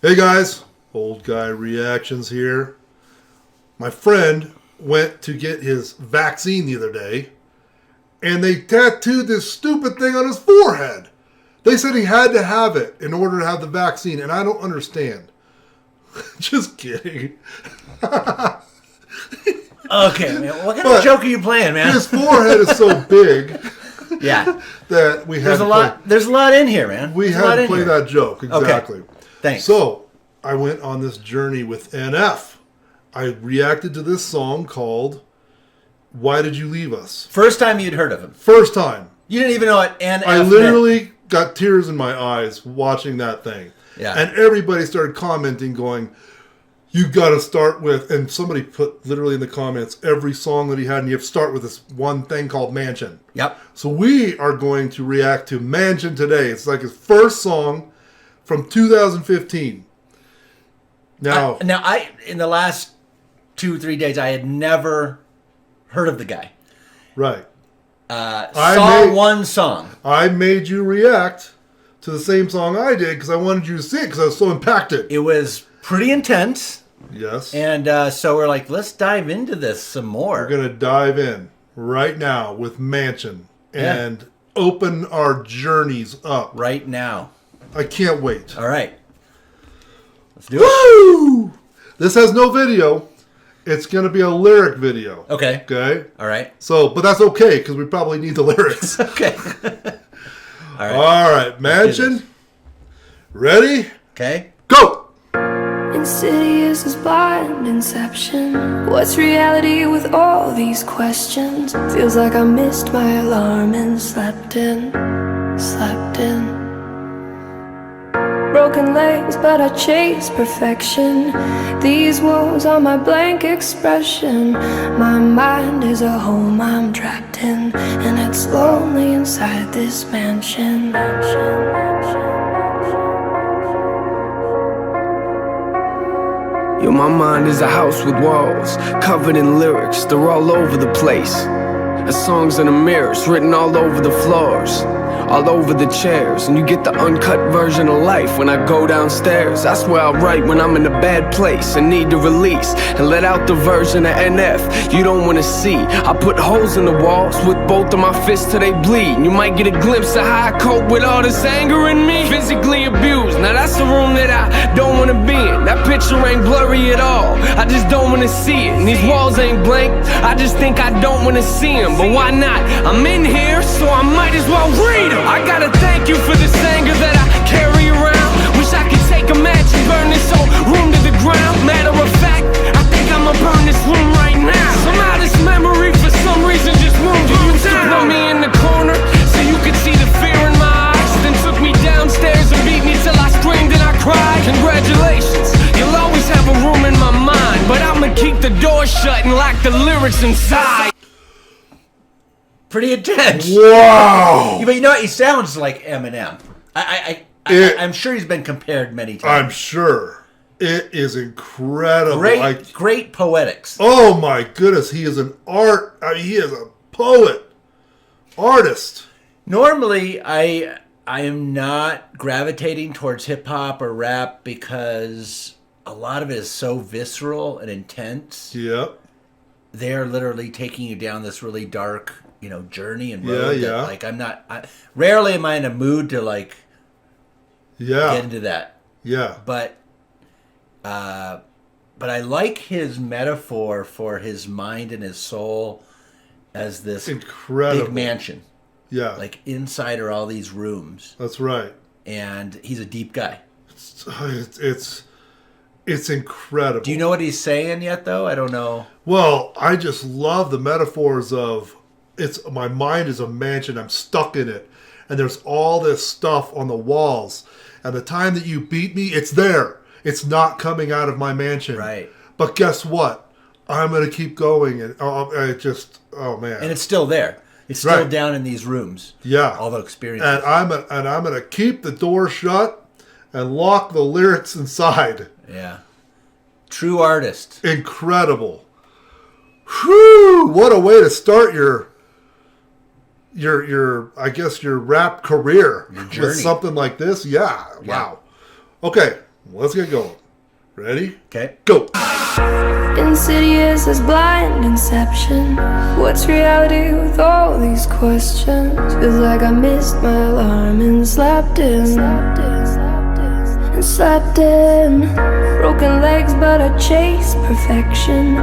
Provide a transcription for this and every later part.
Hey guys, Old Guy Reactions here. My friend went to get his vaccine the other day, and they tattooed this stupid thing on his forehead. They said he had to have it in order to have the vaccine, and I don't understand. Just kidding. Okay, man. What kind of joke are you playing, man? His forehead is so big. Yeah. That we had There's a lot in here, man. We had to play that joke. Exactly. Okay. Thanks. So, I went on this journey with NF. I reacted to this song called Why Did You Leave Us? First time you'd heard of him. First time. You didn't even know what NF I literally got tears in my eyes watching that thing. Yeah. And everybody started commenting going, you got to start with, and somebody put literally in the comments every song that he had, and you have to start with this one thing called Mansion. Yep. So we are going to react to Mansion today. It's like his first song from 2015. Now, in the last 2-3 days, I had never heard of the guy. Right. One song. I made you react to the same song I did because I wanted you to see it because I was so impacted. It was pretty intense. Yes. And so we're like, let's dive into this some more. We're going to dive in right now with Mansion and open our journeys up. Right now. I can't wait. All right. Let's do it. This has no video. It's going to be a lyric video. Okay. Okay? All right. So, but that's okay because we probably need the lyrics. Okay. All right. All right. Mansion. Ready? Okay. Go. Insidious as blind inception. What's reality with all these questions? Feels like I missed my alarm and slept in. Broken legs, but I chase perfection. These wounds are my blank expression. My mind is a home I'm trapped in, and it's lonely inside this mansion. Yo, my mind is a house with walls covered in lyrics, they're all over the place. And songs in the mirrors written all over the floors, all over the chairs. And you get the uncut version of life when I go downstairs. That's where I write when I'm in a bad place and need to release and let out the version of NF you don't want to see. I put holes in the walls with both of my fists till they bleed. You might get a glimpse of how I cope with all this anger in me. Physically abused, now that's a room that I don't want to be in. That picture ain't blurry at all, I just don't want to see it. And these walls ain't blank, I just think I don't want to see them. But why not? I'm in here, so I might as well read them. I gotta thank you for this anger that I carry around. Wish I could take a match and burn this whole room to the ground. Matter of fact, I think I'ma burn this room right now. Somehow this memory for some reason just won't go down. You used to put me in the corner so you could see the fear in my eyes, then took me downstairs and beat me till I screamed and I cried. Congratulations, you'll always have a room in my mind, but I'ma keep the door shut and lock the lyrics inside. Pretty intense. Wow. But you know what? He sounds like Eminem. I'm sure he's been compared many times. I'm sure. It is incredible. Great poetics. Oh my goodness. He is he is a poet. Artist. Normally, I am not gravitating towards hip hop or rap because a lot of it is so visceral and intense. Yep. They're literally taking you down this really dark, journey and road. Yeah. That, like, rarely am I in a mood to get into that. Yeah. But I like his metaphor for his mind and his soul as this incredible big mansion. Yeah. Like inside are all these rooms. That's right. And he's a deep guy. It's incredible. Do you know what he's saying yet, though? I don't know. Well, I just love the metaphors of my mind is a mansion. I'm stuck in it. And there's all this stuff on the walls. And the time that you beat me, it's there. It's not coming out of my mansion. Right. But guess what? I'm going to keep going. And oh man. And it's still there. It's still down in these rooms. Yeah. All the experiences. And I'm going to keep the door shut and lock the lyrics inside. Yeah. True artist. Incredible. Whew, what a way to start your rap career your journey with something like this. Yeah. Wow. Okay. Let's get going. Ready? Okay. Go. Insidious as blind inception. What's reality with all these questions? Feels like I missed my alarm and slept in. Broken legs, but I chase perfection.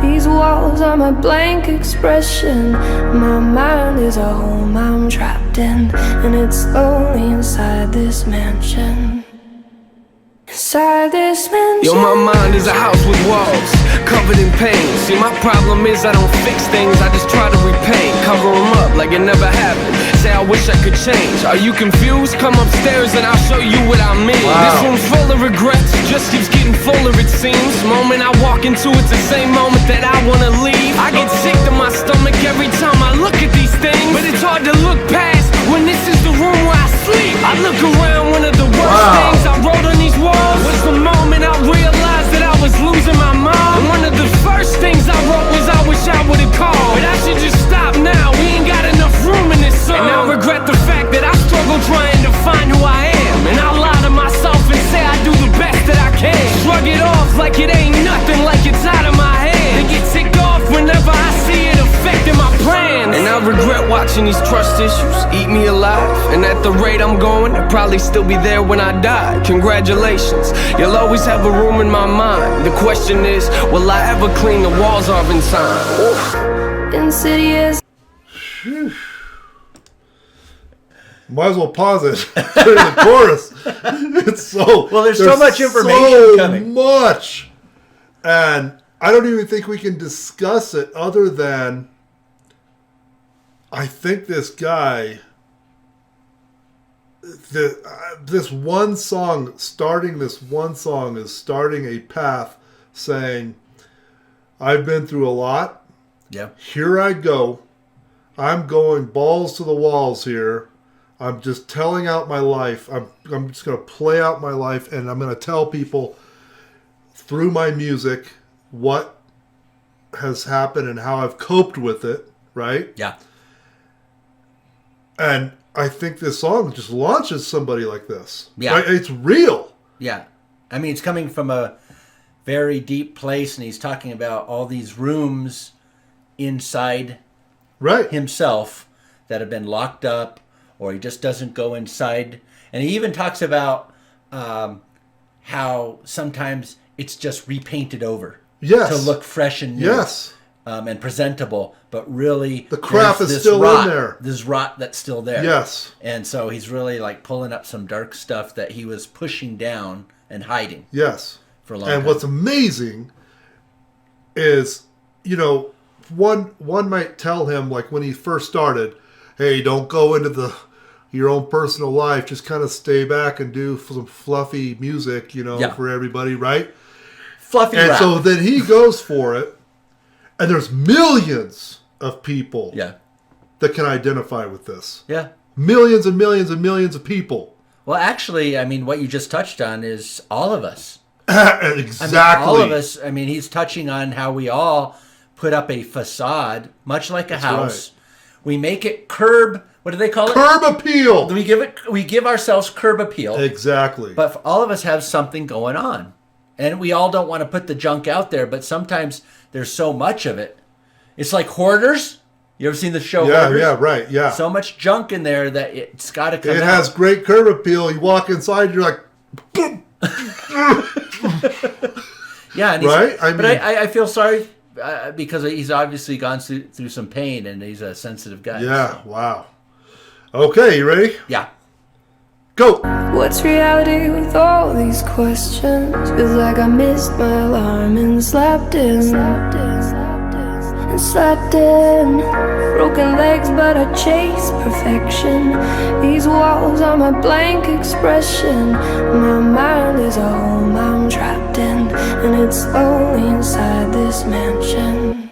These walls are my blank expression. My mind is a home I'm trapped in, and it's lonely inside this mansion. Inside this mansion. Yo, my mind is a house with walls covered in pain. See, my problem is I don't fix things, I just try to repaint. Cover them up like it never happened. Say I wish I could change. Are you confused? Come upstairs and I'll show you what I mean. This room's full of regrets, just keeps getting fuller it seems. Moment I walk into, it's the same moment that I wanna leave. I get sick to my stomach every time I look at these things, but it's hard to look past when this is the room where I sleep. I look around, one of the worst things I wrote on these walls was the moment I realized that I was losing my mom. And one of the first things I wrote was I wish I would've called, but I should just stop now, we ain't got enough room in this song. And I regret the fact that I struggle trying to find who I am, and I lie to myself and say I do the best that I can. Shrug it off like it ain't nothing, like it's out of my hand, and get ticked off whenever I see it affecting my plans. And I regret watching these trust issues eat me alive, and at the rate I'm going, I'll probably still be there when I die. Congratulations, you'll always have a room in my mind. The question is, will I ever clean the walls off in time? Oof. Insidious. Might as well pause it during the chorus. It's so Well, there's so much information coming. Much, and I don't even think we can discuss it other than I think this guy, this one song is starting a path saying, I've been through a lot. Yeah. Here I go. I'm going balls to the walls here. I'm just telling out my life. I'm just going to play out my life, and I'm going to tell people through my music what has happened and how I've coped with it, right? Yeah. And I think this song just launches somebody like this. Yeah. Right? It's real. Yeah. I mean, it's coming from a very deep place, and he's talking about all these rooms inside Right. himself that have been locked up, or he just doesn't go inside. And he even talks about how sometimes it's just repainted over Yes. to look fresh and new. Yes. And presentable, but really The crap there's is this still rot, in there. This rot that's still there. Yes. And so he's really like pulling up some dark stuff that he was pushing down and hiding Yes. for a long And time. what's amazing is, one might tell him, like when he first started, hey, don't go into your own personal life. Just kind of stay back and do some fluffy music, Yeah. for everybody, right? Fluffy And rap. so then he goes for it, and there's millions of people Yeah. that can identify with this. Yeah. Millions and millions and millions of people. Well, actually, I mean, what you just touched on is all of us. Exactly. I mean, all of us. I mean, he's touching on how we all put up a facade, much like a house. We make it curb. What do they call it? Curb appeal. We give ourselves curb appeal. Exactly. But all of us have something going on. And we all don't want to put the junk out there, but sometimes there's so much of it. It's like Hoarders. You ever seen the show Hoarders? Yeah, right, yeah. So much junk in there that it's got to come out. It has great curb appeal. You walk inside, you're like, boom. Yeah, and Right? But I feel sorry because he's obviously gone through some pain, and he's a sensitive guy. Yeah, wow. Okay, you ready? Yeah. Go. What's reality with all these questions? Feels like I missed my alarm and slept in. Broken legs, but I chase perfection. These walls are my blank expression. My mind is a home I'm trapped in, and it's lonely inside this mansion.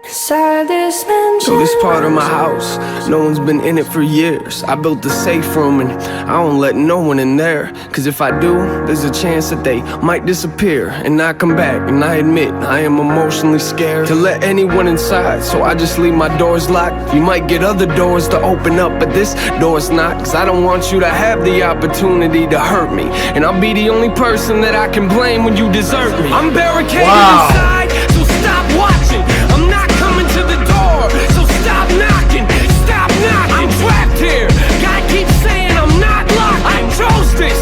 Inside this mansion. So this part of my house, no one's been in it for years. I built the safe room and I don't let no one in there. Cause if I do, there's a chance that they might disappear and not come back. And I admit, I am emotionally scared to let anyone inside, so I just leave my doors locked. You might get other doors to open up, but this door's not. Cause I don't want you to have the opportunity to hurt me, and I'll be the only person that I can blame when you desert me. I'm barricaded inside, so stop watching. I'm not coming to the door, so stop knocking. Stop knocking. I'm trapped here. God keeps saying I'm not locked. I chose this.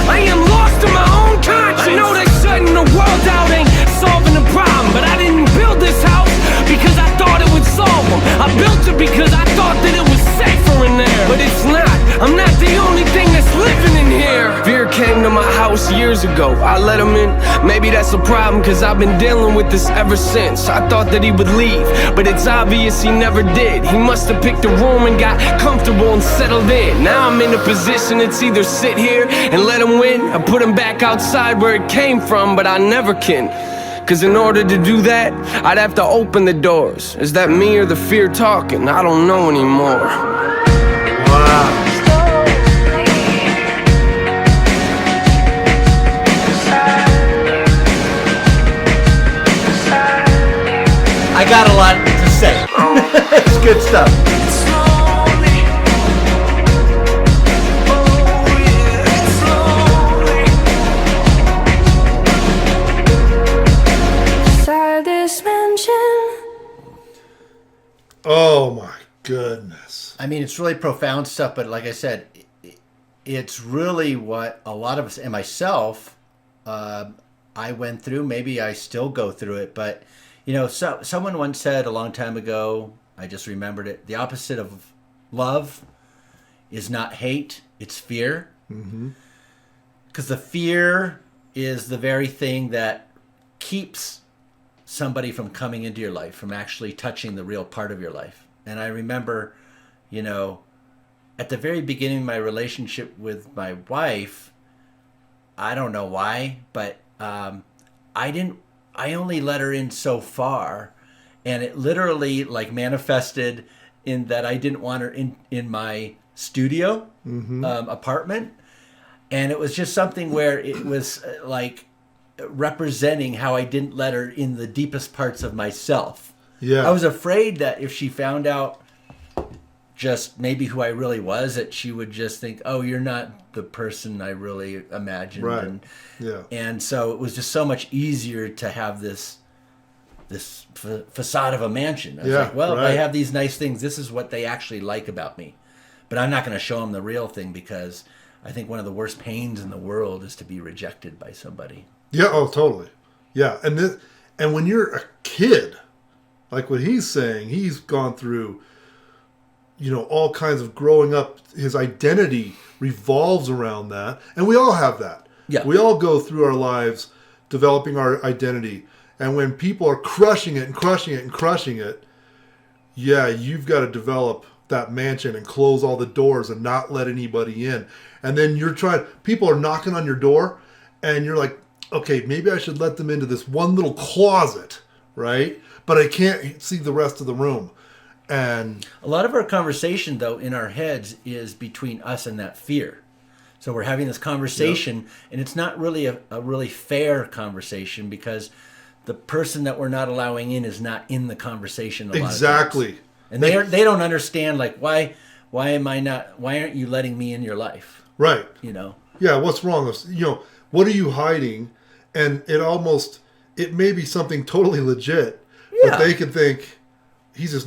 I am lost in my own conscience. I know that shutting the world out ain't solving the problem, but I didn't build this house because I thought it would solve them. I built it because I thought that it was safer in there, but it's not. I'm not the only thing that's living in here. Fear came to my house years ago. I let him in. Maybe that's a problem, cause I've been dealing with this ever since. I thought that he would leave, but it's obvious he never did. He must have picked a room and got comfortable and settled in. Now I'm in a position, it's either sit here and let him win, or put him back outside where it came from, but I never can. Cause in order to do that, I'd have to open the doors. Is that me or the fear talking? I don't know anymore. Wow. I got a lot to say. It's good stuff. Inside this mansion. Oh my goodness. I mean, it's really profound stuff, but like I said, it's really what a lot of us, and myself, I went through. Maybe I still go through it, but you know, someone once said a long time ago, I just remembered it, the opposite of love is not hate, it's fear. Because the fear is the very thing that keeps somebody from coming into your life, from actually touching the real part of your life. And I remember, you know, at the very beginning of my relationship with my wife, I don't know why, but I only let her in so far, and it literally like manifested in that I didn't want her in my studio apartment, and it was just something where it was like representing how I didn't let her in the deepest parts of myself. Yeah. I was afraid that if she found out just maybe who I really was, that she would just think, oh, you're not the person I really imagined. Right. And, Yeah. and so it was just so much easier to have this facade of a mansion. I was like, well, if I have these nice things, this is what they actually like about me. But I'm not going to show them the real thing, because I think one of the worst pains in the world is to be rejected by somebody. Yeah, oh, totally. Yeah, and when you're a kid, like what he's saying, he's gone through, you know, all kinds of growing up. His identity revolves around that, and we all have that. Yeah. We all go through our lives developing our identity, and when people are crushing it and crushing it and crushing it, yeah, you've got to develop that mansion and close all the doors and not let anybody in. And then people are knocking on your door, and you're like, okay, maybe I should let them into this one little closet, right? But I can't see the rest of the room. And a lot of our conversation, though, in our heads is between us and that fear. So we're having this conversation, and it's not really a really fair conversation, because the person that we're not allowing in is not in the conversation a lot of times. exactly. And they don't understand, like, why aren't you letting me in your life? Right. You know? Yeah, what's wrong? You know, what are you hiding? And it may be something totally legit, but they can think, he's just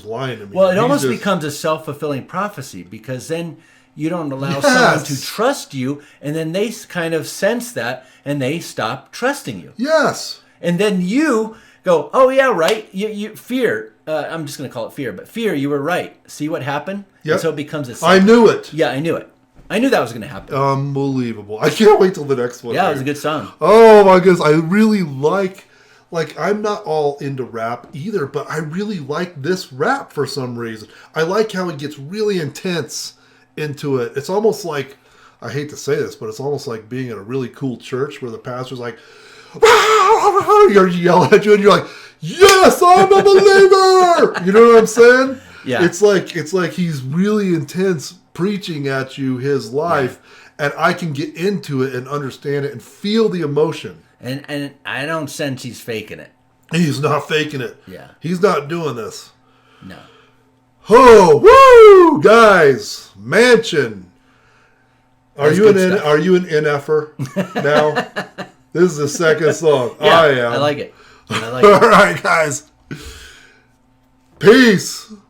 lying to me. Well, it almost becomes a self-fulfilling prophecy, because then you don't allow someone to trust you, and then they kind of sense that, and they stop trusting you. Yes. And then you go, oh yeah, right. You fear. I'm just going to call it fear, but fear. You were right. See what happened? Yep. And so it becomes a. I knew it. Yeah, I knew it. I knew that was going to happen. Unbelievable. I can't wait till the next one. Yeah, it was a good song. Oh my goodness. I really like I'm not all into rap either, but I really like this rap for some reason. I like how it gets really intense into it. It's almost like, I hate to say this, but it's almost like being at a really cool church where the pastor's like, You're yelling at you, and you're like, yes, I'm a believer. You know what I'm saying? Yeah. It's like he's really intense preaching at you his life, and I can get into it and understand it and feel the emotion. And I don't sense he's faking it. He's not faking it. Yeah. He's not doing this. No. Oh, woo, guys, Mansion. Are That's you an good stuff. are you an NFer now? This is the second song. Yeah, I am. I like it. I like All it. right, guys. Peace.